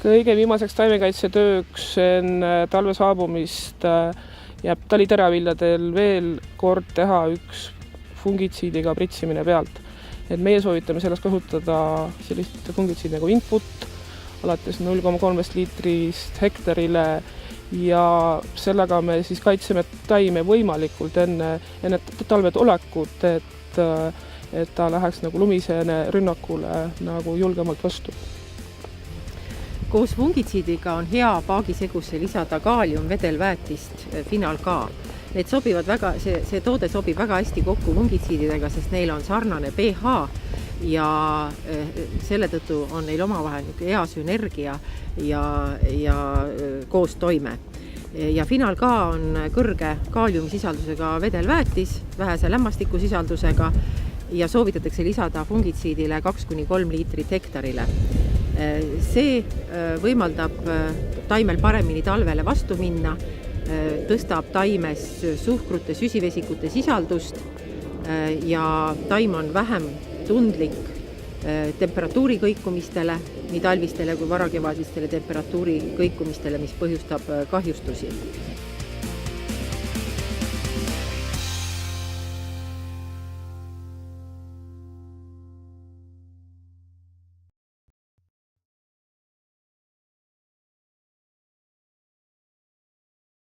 Kõige viimaseks taimekaitsetööks enne talve saabumist jääb taliteraviljadel veel kord teha üks fungitsiidiga pritsimine pealt. Et meie soovitame sellest kasutada sellist fungitsiidi nagu input, alates 0,3 liitrist hektarile ja sellega me siis kaitseme taime võimalikult enne talve tulekut, et ta läheks nagu lumisene rünnakule nagu julgemalt vastu. Koos fungitsiidiga on hea paagisegusse lisada kaalium vedelväetist Final K. Need sobivad see toode sobib väga hästi kokku fungitsiididega, sest neil on sarnane pH ja selle tõttu on neil omavahel hea sünergia ja koostoime. Ja Final K on kõrge kaaliumisisaldusega vedelväetis, vähese lämmastikusisaldusega ja soovitatakse lisada fungitsiidile 2–3 liitrit hektarile. See võimaldab taimel paremini talvele vastu minna, tõstab taimes suhkrute, süsivesikute sisaldust ja taim on vähem tundlik temperatuuri kõikumistele, nii talvistele kui varakevadistele temperatuuri kõikumistele, mis põhjustab kahjustusi.